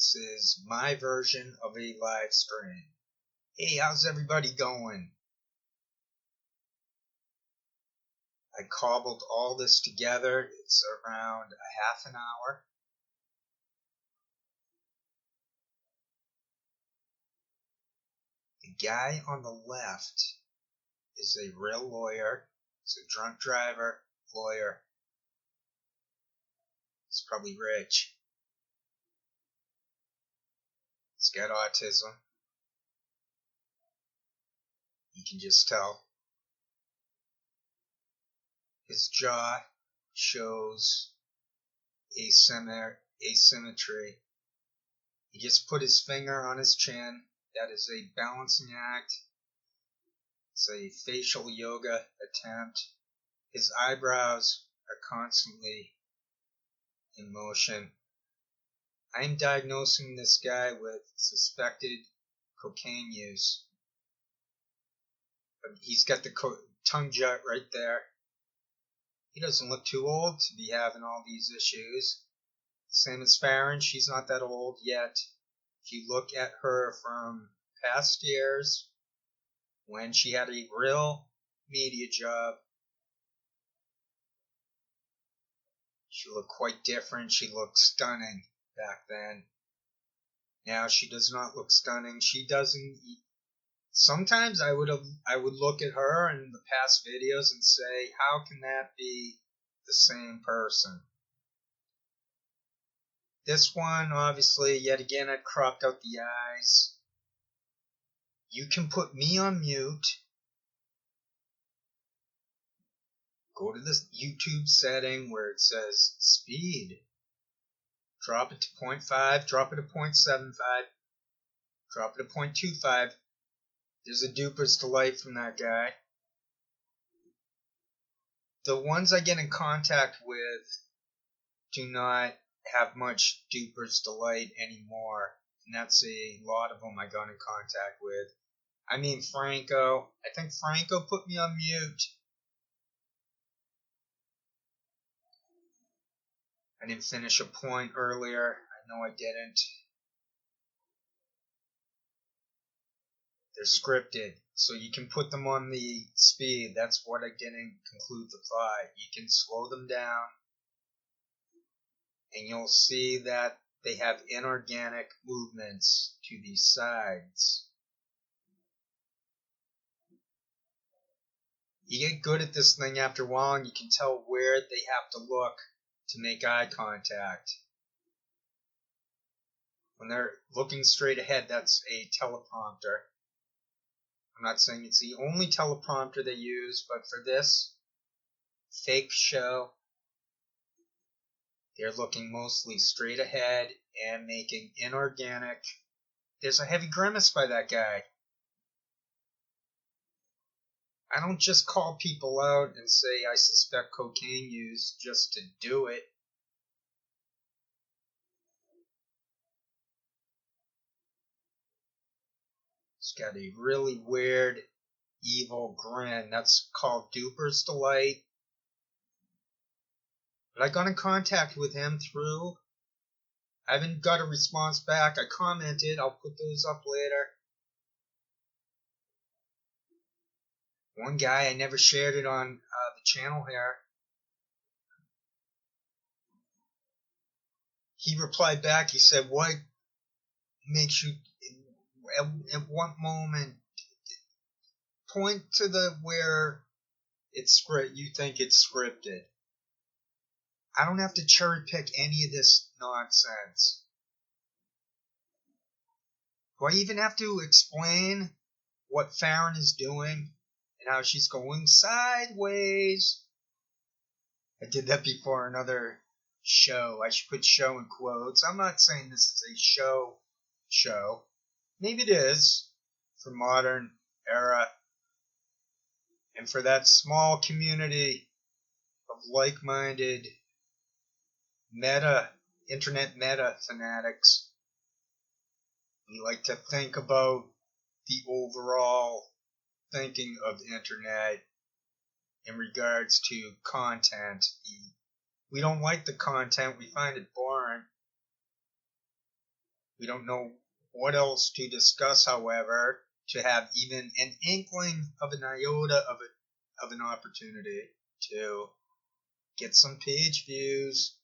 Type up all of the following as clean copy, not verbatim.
This is my version of a live stream. Hey, how's everybody going? I cobbled all this together. It's around a half an hour. The guy on the left is a real lawyer. He's a drunk driver, lawyer. He's probably rich. He's got autism. You can just tell. His jaw shows asymmetry. He just put his finger on his chin. That is a balancing act. It's a facial yoga attempt. His eyebrows are constantly in motion. I am diagnosing this guy with suspected cocaine use. But he's got the tongue jut right there. He doesn't look too old to be having all these issues. Same as Faran, she's not that old yet. If you look at her from past years, when she had a real media job, she looked quite different. She looked stunning back then. Now she does not look stunning. She doesn't. Sometimes I would look at her in the past videos and say, how can that be the same person? This one, obviously, yet again, I've cropped out the eyes. You can put me on mute. Go to this YouTube setting where it says speed. Drop it to 0.5, drop it to 0.75, drop it to 0.25. There's a duper's delight from that guy. The ones I get in contact with do not have much duper's delight anymore. And that's a lot of them I got in contact with. I mean Franco. I think Franco put me on mute. I didn't finish a point earlier. I know I didn't. They're scripted, so you can put them on the speed. That's what I didn't conclude the plot. You can slow them down, and you'll see that they have inorganic movements to the sides. You get good at this thing after a while, and you can tell where they have to look to make eye contact. When they're looking straight ahead, that's a teleprompter. I'm not saying it's the only teleprompter they use, but for this fake show, they're looking mostly straight ahead and making inorganic. There's a heavy grimace by that guy. I don't just call people out and say I suspect cocaine use just to do it. He's got a really weird, evil grin. That's called duper's delight. But I got in contact with him through. I haven't got a response back. I commented. I'll put those up later. One guy, I never shared it on the channel here. He replied back. He said, "What makes you? At what moment? Point to the where it's you think it's scripted. I don't have to cherry pick any of this nonsense. Do I even have to explain what Faran is doing and how she's going sideways?" I did that before another show. I should put show in quotes. I'm not saying this is a show. Maybe it is for modern era and for that small community of like-minded internet meta fanatics. We like to think about the overall thinking of the internet in regards to content. We don't like the content. We find it boring. We don't know what else to discuss, however, to have even an inkling of an iota of an opportunity to get some page views.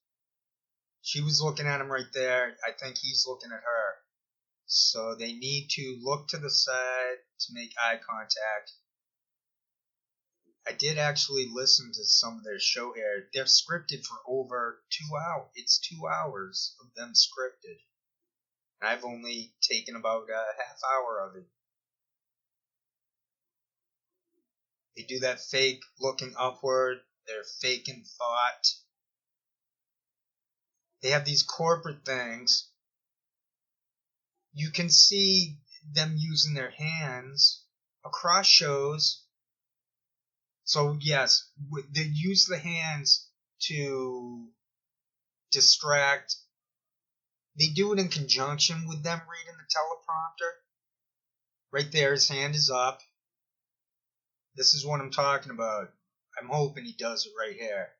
She was looking at him right there. I think he's looking at her. So they need to look to the side to make eye contact. I did actually listen to some of their show here. They're scripted for over 2 hours. It's 2 hours of them scripted. And I've only taken about a half hour of it. They do that fake looking upward. They're faking thought. They have these corporate things. You can see them using their hands across shows. So yes, they use the hands to distract. They do it in conjunction with them reading the teleprompter. Right there, his hand is up. This is what I'm talking about. I'm hoping he does it right here.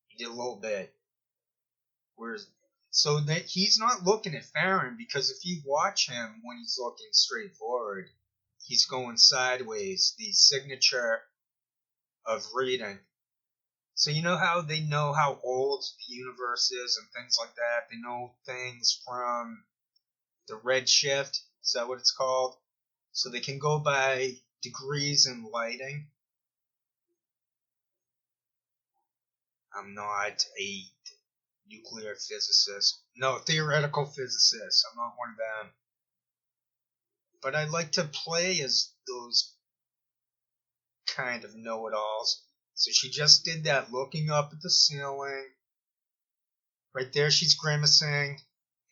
He did a little bit. So that he's not looking at Faran, because if you watch him when he's looking straight forward, he's going sideways. The signature of reading. So you know how they know how old the universe is and things like that? They know things from the red shift. Is that what it's called? So they can go by degrees in lighting. I'm not a nuclear physicist. No, theoretical physicist. I'm not one of them. But I like to play as those kind of know-it-alls. So she just did that, looking up at the ceiling. Right there, she's grimacing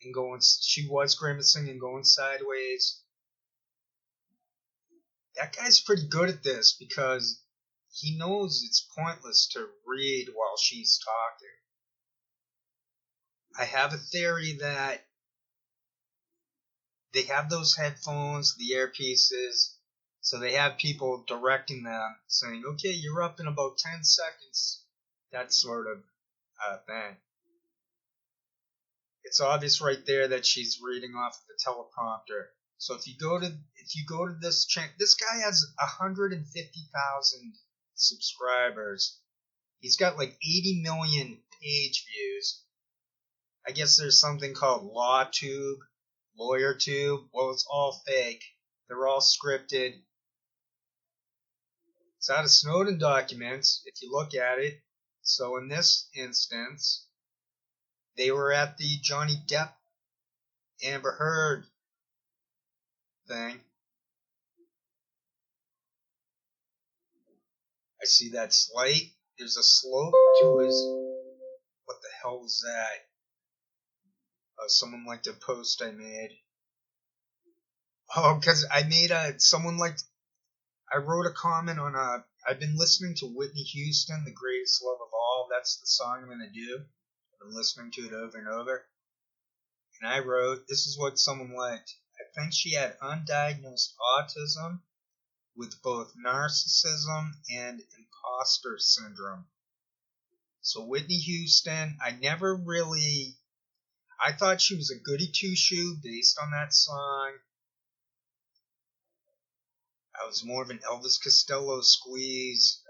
and going. She was grimacing and going sideways. That guy's pretty good at this because he knows it's pointless to read while she's talking. I have a theory that they have those headphones, the earpieces, so they have people directing them, saying, okay, you're up in about 10 seconds. That sort of thing. It's obvious right there that she's reading off of the teleprompter. So if you go to this channel, this guy has 150,000 subscribers. He's got like 80 million page views. I guess there's something called LawTube, LawyerTube. Well, it's all fake. They're all scripted. It's out of Snowden documents, if you look at it. So in this instance, they were at the Johnny Depp Amber Heard thing. I see that slight. There's a slope to his. What the hell was that? Someone liked a post I made. Oh, because I made I wrote a comment on I've been listening to Whitney Houston, The Greatest Love of All. That's the song I'm going to do. I've been listening to it over and over. And I wrote, this is what someone liked. I think she had undiagnosed autism with both narcissism and imposter syndrome. So Whitney Houston, I thought she was a goody two-shoe based on that song. I was more of an Elvis Costello squeeze,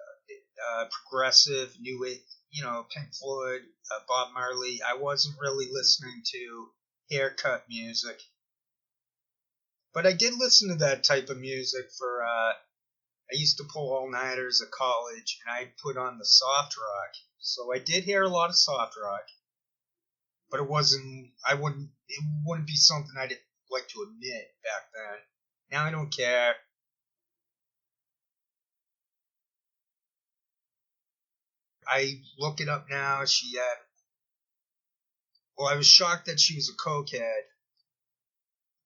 progressive, new, Pink Floyd, Bob Marley. I wasn't really listening to haircut music. But I did listen to that type of music for, I used to pull all-nighters at college, and I put on the soft rock. So I did hear a lot of soft rock. But it wouldn't be something I'd like to admit back then. Now I don't care. I look it up now. I was shocked that she was a cokehead.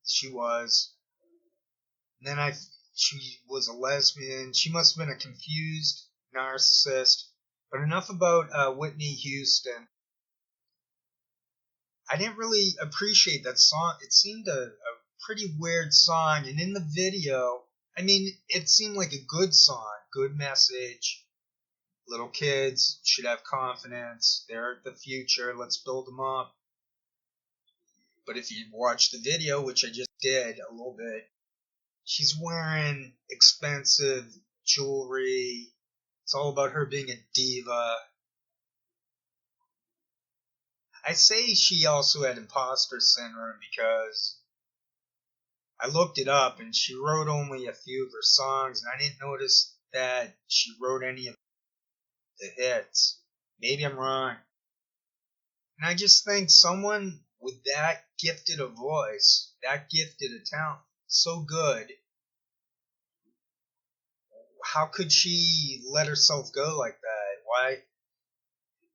She was. And then she was a lesbian. She must have been a confused narcissist. But enough about Whitney Houston. I didn't really appreciate that song. It seemed a pretty weird song. And in the video, it seemed like a good song. Good message. Little kids should have confidence. They're the future. Let's build them up. But if you watch the video, which I just did a little bit, she's wearing expensive jewelry. It's all about her being a diva. I say she also had imposter syndrome because I looked it up and she wrote only a few of her songs, and I didn't notice that she wrote any of the hits. Maybe I'm wrong. And I just think someone with that gifted a voice, that gifted a talent, so good, how could she let herself go like that? Why?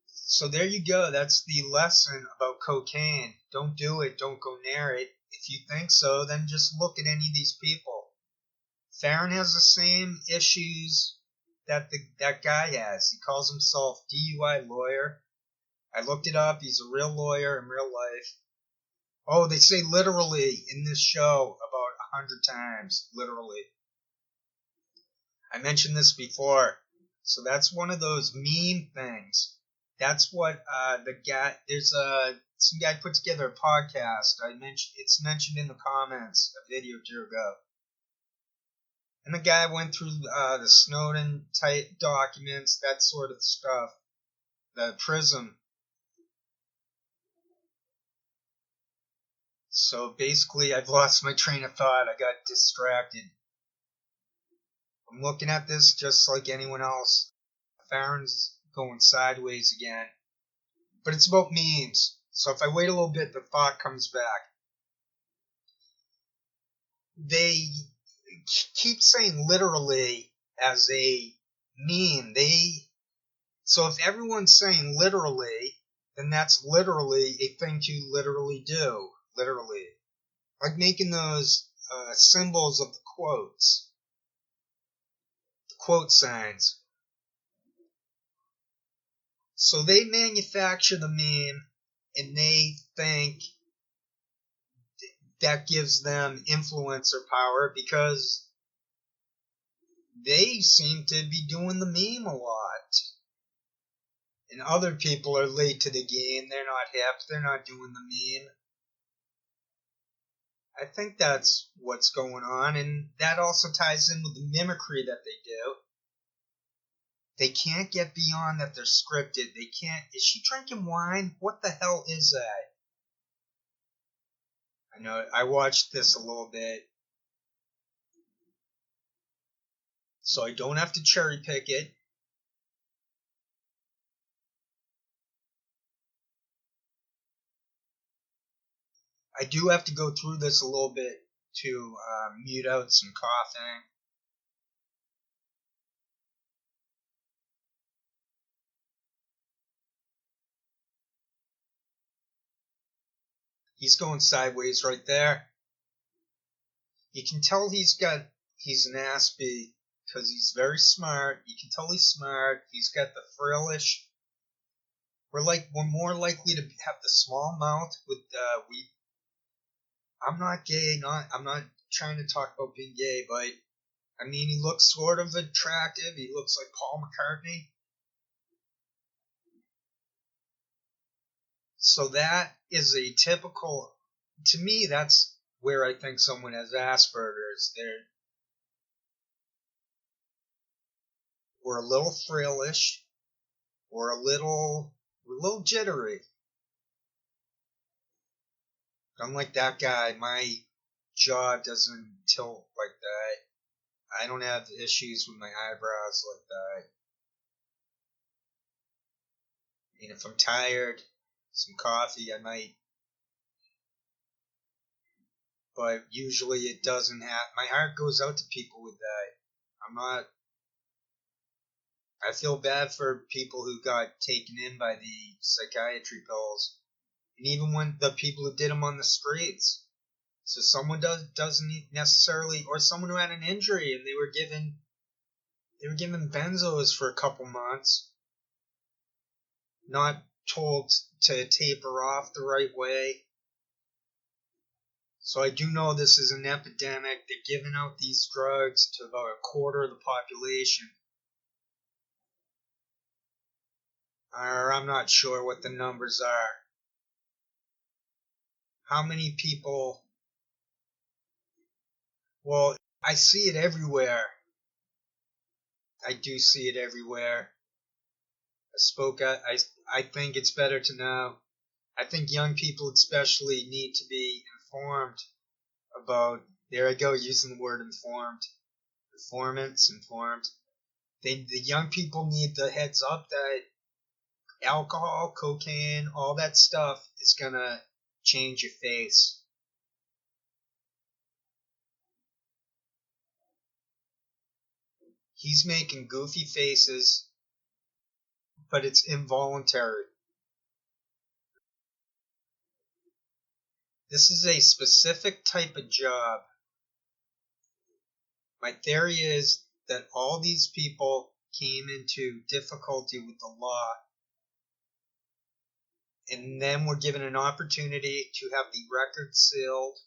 So there you go. That's the lesson about cocaine. Don't do it. Don't go near it. If you think so, then just look at any of these people. Faran has the same issues that that guy has. He calls himself DUI lawyer. I looked it up. He's a real lawyer in real life. Oh, they say literally in this show about 100 times. Literally. I mentioned this before. So that's one of those meme things. That's what the guy. There's some guy put together a podcast. It's mentioned in the comments a video or two ago. And the guy went through the Snowden type documents, that sort of stuff. The PRISM. So basically, I've lost my train of thought. I got distracted. I'm looking at this just like anyone else. Faran's going sideways again. But it's about memes. So if I wait a little bit, the thought comes back. They keep saying literally as a meme. So if everyone's saying literally, then that's literally a thing to literally do. Literally. Like making those symbols of the quotes. The quote signs. So they manufacture the meme and they think that gives them influence or power because they seem to be doing the meme a lot. And other people are late to the game. They're not hip. They're not doing the meme. I think that's what's going on. And that also ties in with the mimicry that they do. They can't get beyond that they're scripted. They can't. Is she drinking wine? What the hell is that? I know. I watched this a little bit. So I don't have to cherry pick it. I do have to go through this a little bit to mute out some coughing. He's going sideways right there. You can tell he's an Aspie because he's very smart. You can tell he's smart. He's got the frillish. We're more likely to have the small mouth with I'm not gay. I'm not trying to talk about being gay, but I mean he looks sort of attractive. He looks like Paul McCartney. So that is a typical. To me, that's where I think someone has Asperger's. We're a little frillish. We're a little jittery. Unlike that guy, my jaw doesn't tilt like that. I don't have issues with my eyebrows like that. And if I'm tired, some coffee, I might. But usually it doesn't have. My heart goes out to people with that. I'm not. I feel bad for people who got taken in by the psychiatry pills. And even when the people who did them on the streets. So someone doesn't necessarily, or someone who had an injury and they were given benzos for a couple months, not told to taper off the right way. So I do know this is an epidemic. They're giving out these drugs to about a quarter of the population. Or I'm not sure what the numbers are. how many people, well, I see it everywhere. I do see it everywhere. I think it's better to know. I think young people especially need to be informed about, there I go, using the word informed. Informed. The young people need the heads up that alcohol, cocaine, all that stuff is gonna change your face. He's making goofy faces, but it's involuntary. This is a specific type of job. My theory is that all these people came into difficulty with the law and then were given an opportunity to have the record sealed.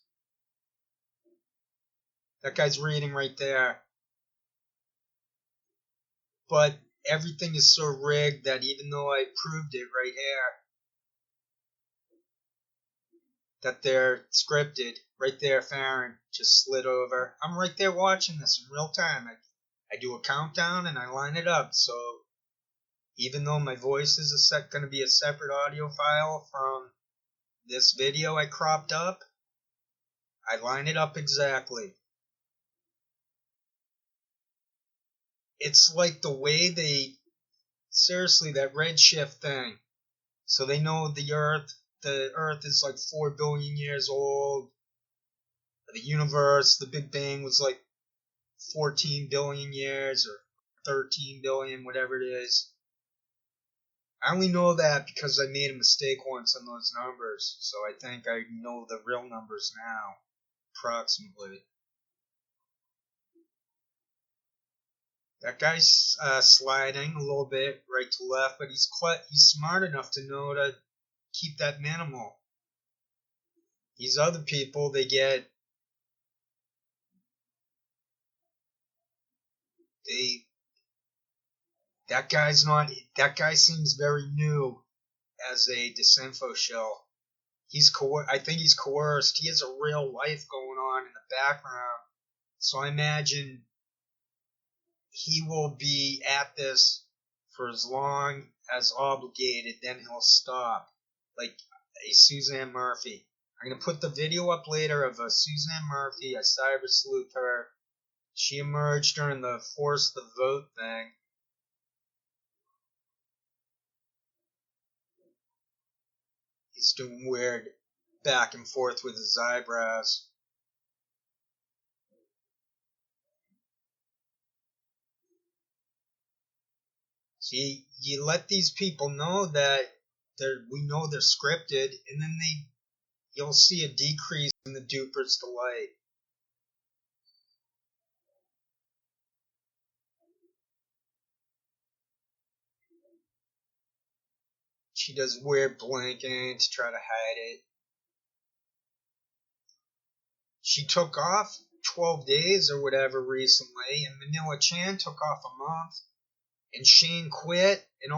That guy's reading right there. But everything is so rigged that even though I proved it right here, that they're scripted, right there, Faran just slid over. I'm right there watching this in real time. I do a countdown and I line it up. So even though my voice is going to be a separate audio file from this video I cropped up, I line it up exactly. It's like the way seriously, that redshift thing. So they know the Earth is like 4 billion years old. The universe, the Big Bang was like 14 billion years or 13 billion, whatever it is. I only know that because I made a mistake once on those numbers, so I think I know the real numbers now, approximately. That guy's sliding a little bit right to left, but he's smart enough to know to keep that minimal. These other people, that guy seems very new as a disinfo shill. I think he's coerced. He has a real life going on in the background. So I imagine he will be at this for as long as obligated, then he'll stop. Like a Suzanne Murphy. I'm going to put the video up later of a Suzanne Murphy. I cyber salute her. She emerged during the force the vote thing. He's doing weird back and forth with his eyebrows. See, you let these people know that we know they're scripted, and then you'll see a decrease in the duper's delight. She does weird blinking to try to hide it. She took off 12 days or whatever recently, and Manila Chan took off a month, and Shane quit, and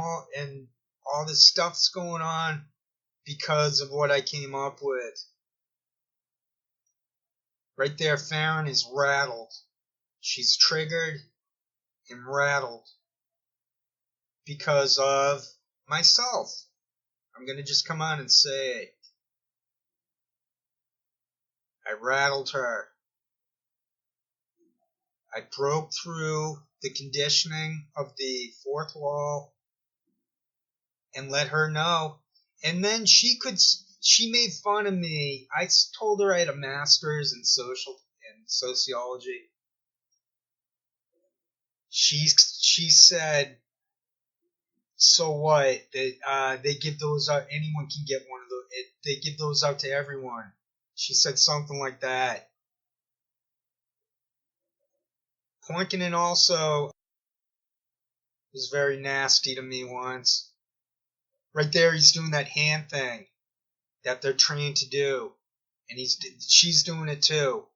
all this stuff's going on because of what I came up with. Right there, Faran is rattled. She's triggered and rattled because of myself. I'm going to just come on and say it. I rattled her. I broke through the conditioning of the fourth wall and let her know. And then she made fun of me. I told her I had a master's in sociology. She said, so what? They give those out. Anyone can get one of those. They give those out to everyone. She said something like that. Poinkin also was very nasty to me once. Right there, he's doing that hand thing that they're trained to do, and she's doing it too.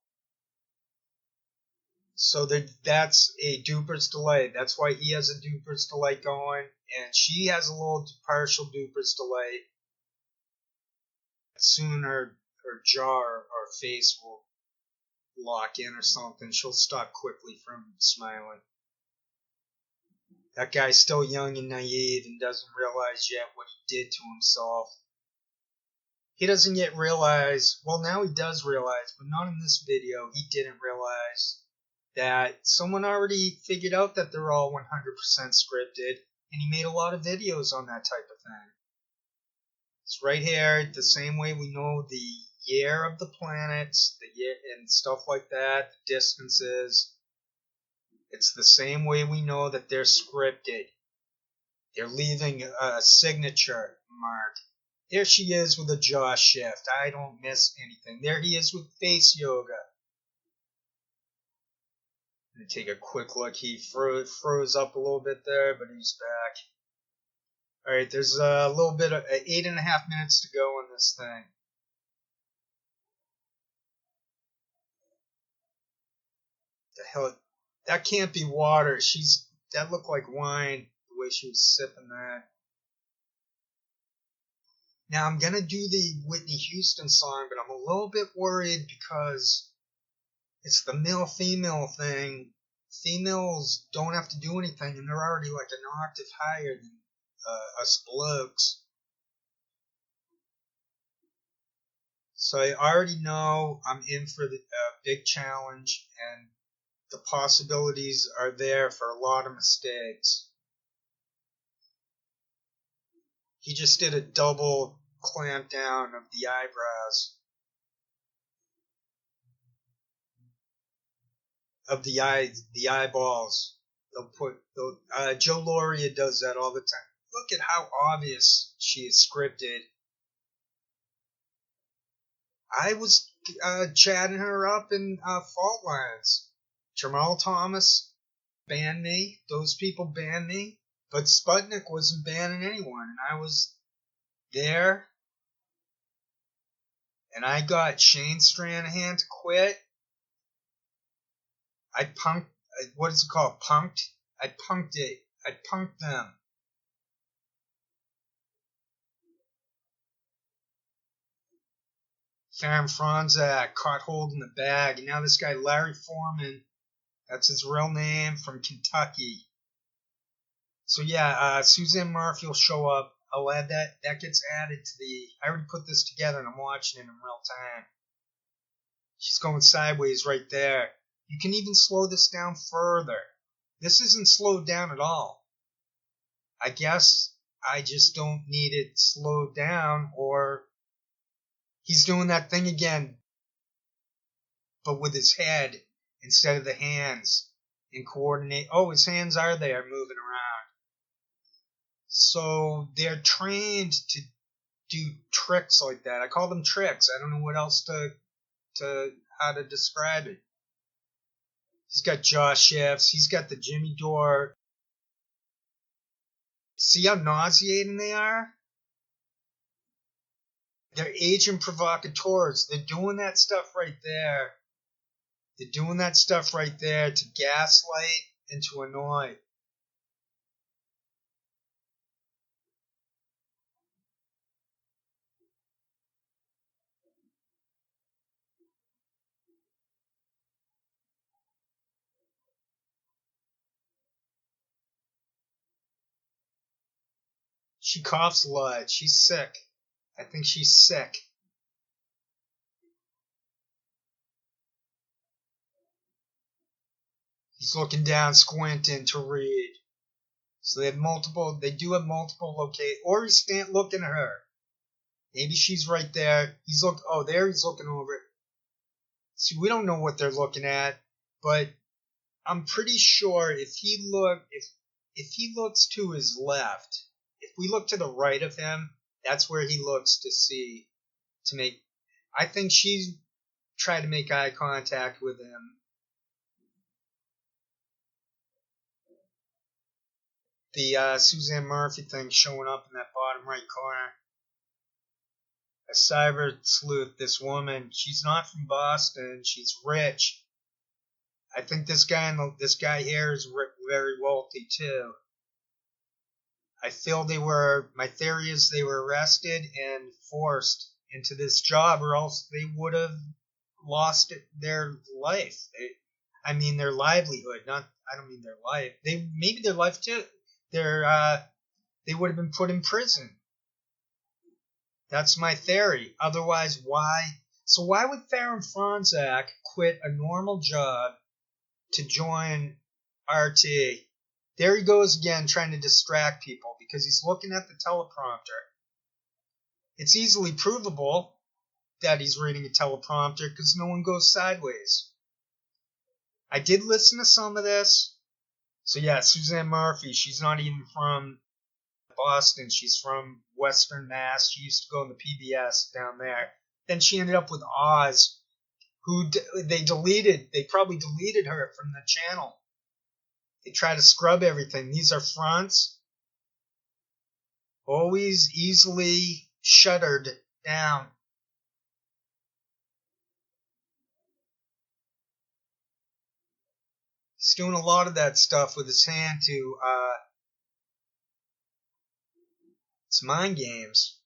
So that's a duper's delight. That's why he has a duper's delight going, and she has a little partial duper's delight. Soon her her jaw or face will lock in or something. She'll stop quickly from smiling. That guy's still young and naive and doesn't realize yet what he did to himself. He doesn't yet realize, well, now he does realize, but not in this video. He didn't realize that someone already figured out that they're all 100% scripted, and he made a lot of videos on that type of thing. It's right here, the same way we know the year of the planets, the year and stuff like that, the distances. It's the same way we know that they're scripted. They're leaving a signature mark. There she is with a jaw shift. I don't miss anything. There he is with face yoga. I'm going to take a quick look. He froze up a little bit there, but he's back. Alright, there's a little bit of 8.5 minutes to go on this thing. The hell, that can't be water. That looked like wine, the way she was sipping that. Now I'm gonna do the Whitney Houston song, but I'm a little bit worried because it's the male-female thing. Females don't have to do anything, and they're already like an octave higher than us blokes. So I already know I'm in for the big challenge, and the possibilities are there for a lot of mistakes. He just did a double clamp down of the eyebrows. Of the eyeballs. Joe Lauria does that all the time. Look at how obvious she is scripted. I was chatting her up in Fault Lines. Jamal Thomas banned me. Those people banned me. But Sputnik wasn't banning anyone. And I was there. And I got Shane Stranahan to quit. I punked. What is it called? Punked? I punked it. I punked them. Fronczak caught holding the bag. And now this guy, Larry Foreman, that's his real name, from Kentucky. So yeah, Suzanne Murphy will show up. I'll add that. That gets added to the... I already put this together and I'm watching it in real time. She's going sideways right there. You can even slow this down further. This isn't slowed down at all. I guess I just don't need it slowed down, or he's doing that thing again, but with his head instead of the hands and coordinate. Oh, his hands are there moving around. So they're trained to do tricks like that. I call them tricks. I don't know what else how to describe it. He's got jaw shifts. He's got the Jimmy Dore. See how nauseating they are? They're agent provocateurs. They're doing that stuff right there. They're doing that stuff right there to gaslight and to annoy. She coughs a lot. She's sick. I think she's sick. He's looking down, squinting to read. So they do have multiple locations. Or he's looking at her. Maybe she's right there. He's looking over it. See, we don't know what they're looking at, but I'm pretty sure if he looks to his left, if we look to the right of him, that's where he looks I think she's tried to make eye contact with him. The Suzanne Murphy thing showing up in that bottom right corner. A cyber sleuth, this woman, she's not from Boston, she's rich. I think this guy here is very wealthy too. I feel my theory is they were arrested and forced into this job, or else they would have lost their life. Their livelihood. Not, I don't mean their life. Maybe their life too. They would have been put in prison. That's my theory. Otherwise, why? So why would Faran Fronczak quit a normal job to join RT? There he goes again, trying to distract people because he's looking at the teleprompter. It's easily provable that he's reading a teleprompter because no one goes sideways. I did listen to some of this. So yeah, Suzanne Murphy, she's not even from Boston. She's from Western Mass. She used to go in the PBS down there. Then she ended up with Oz, who they probably deleted her from the channel. They try to scrub everything. These are fronts. Always easily shuttered down. He's doing a lot of that stuff with his hand to, it's mind games.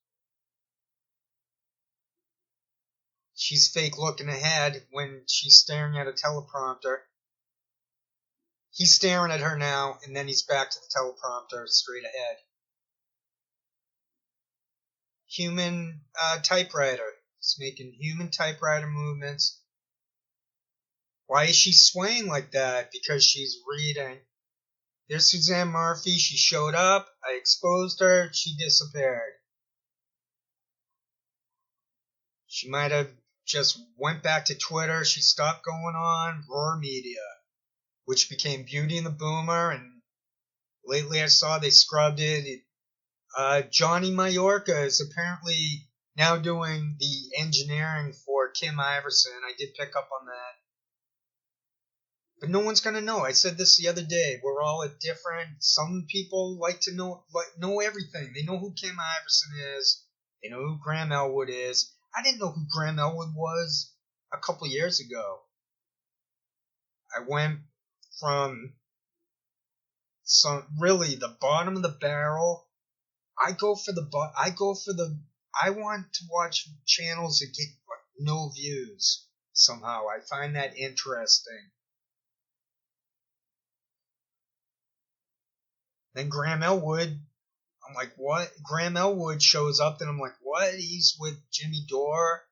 She's fake looking ahead when she's staring at a teleprompter. He's staring at her now, and then he's back to the teleprompter straight ahead. Human typewriter. He's making human typewriter movements. Why is she swaying like that? Because she's reading. There's Suzanne Murphy. She showed up. I exposed her. She disappeared. She might have just went back to Twitter. She stopped going on Roar Media, which became Beauty and the Boomer, and lately I saw they scrubbed it. Johnny Mayorga is apparently now doing the engineering for Kim Iverson. I did pick up on that. But no one's going to know. I said this the other day. We're all at different. Some people like to know everything. They know who Kim Iverson is. They know who Graham Elwood is. I didn't know who Graham Elwood was a couple years ago. I went from really the bottom of the barrel. I want to watch channels that get no views somehow. I find that interesting. Then Graham Elwood, I'm like, what? Graham Elwood shows up, and I'm like, what? He's with Jimmy Dore.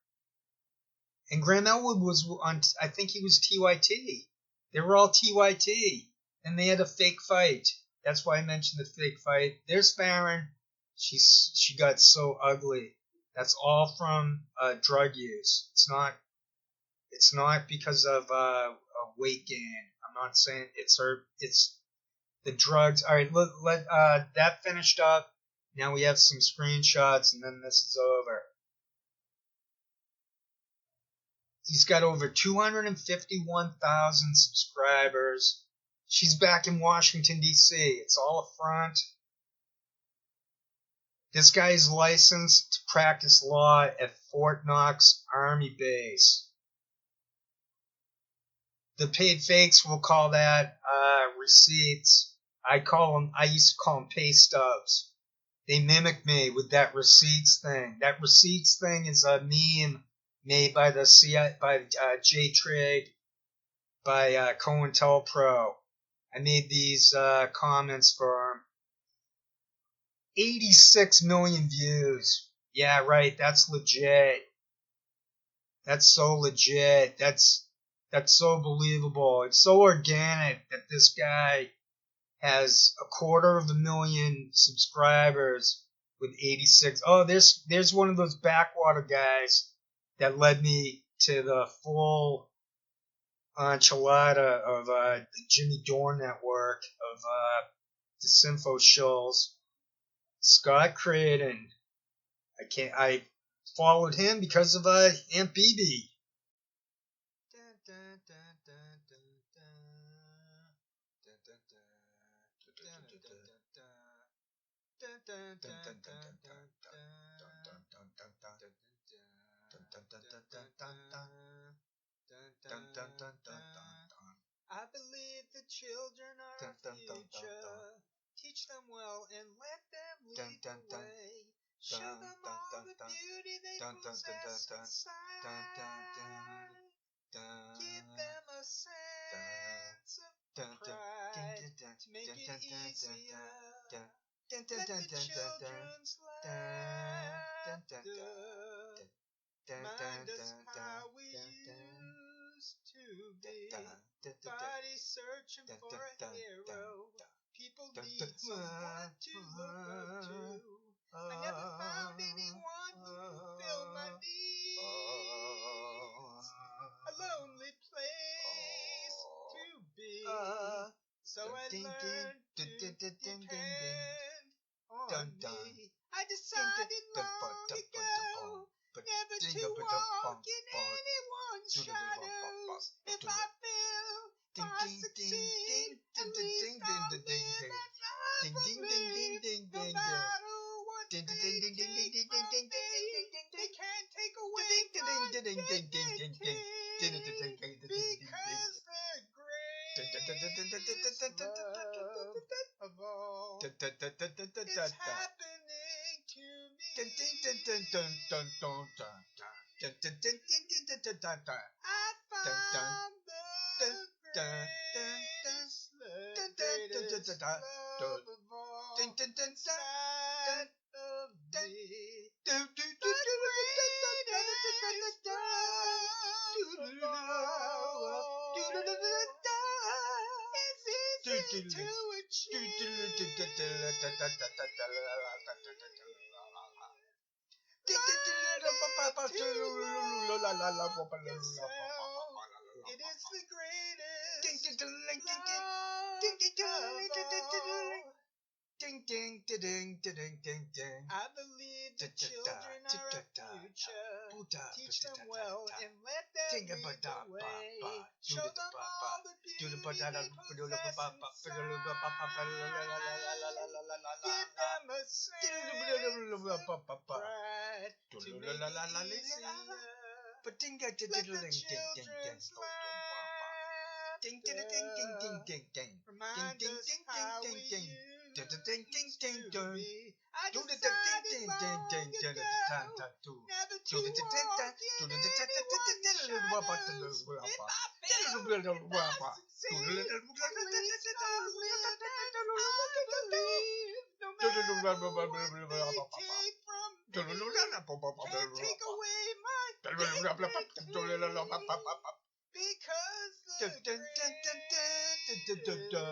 And Graham Elwood was on, I think he was TYT. They were all TYT. And they had a fake fight. That's why I mentioned the fake fight. There's Faran. She got so ugly. That's all from drug use. It's not because of a weight gain. I'm not saying it's the drugs. All right, let that finished up. Now we have some screenshots, and then this is over. He's got over 251,000 subscribers. She's back in Washington, D.C. It's all a front. This guy is licensed to practice law at Fort Knox Army Base. The paid fakes will call that receipts. I used to call them pay stubs. They mimic me with that receipts thing. That receipts thing is a meme made by the J-Trade, by COINTELPRO. I made these comments for him. 86 million views. Yeah, right. That's legit. That's so legit. That's so believable. It's so organic that this guy has 250,000 subscribers with 86. Oh, there's one of those backwater guys that led me to the full enchilada of the Jimmy Dore network of the Sinfo shills. Scott Creighton. I followed him because of Aunt BB. I believe the children are our future. Teach them well and let them lead the way. Show them all the beauty they possess inside. Give them a sense of pride to make it easier. Let the children's laughter remind us how we used to be. Body searching for a hero. People need someone to look up to. I never found anyone who fulfilled my needs. A lonely place to be. So I learned to depend on me. I decided long ago never to walk in anyone's shadows. If I fail, if I succeed, at least I'll live that life of me. No matter what they take from me, they can't take away my dignity. Because the greatest love of all is happening to me. I found the greatest love of all inside of me. The greatest love of all is easy to It is the greatest love of all. I believe the children are our future. Teach them well and let them lead the way. Show them all the beauty they possess inside. Give them a sense of pride to make it easier. Let the children's laughter remind us how we used to be. I decided long ago never to walk in anyone's shadows. If I fail, if I succeed, at least I'll live that I believe. No matter what they take from me, can't take away my dignity. Because the greatest love of all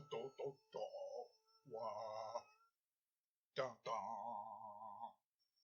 is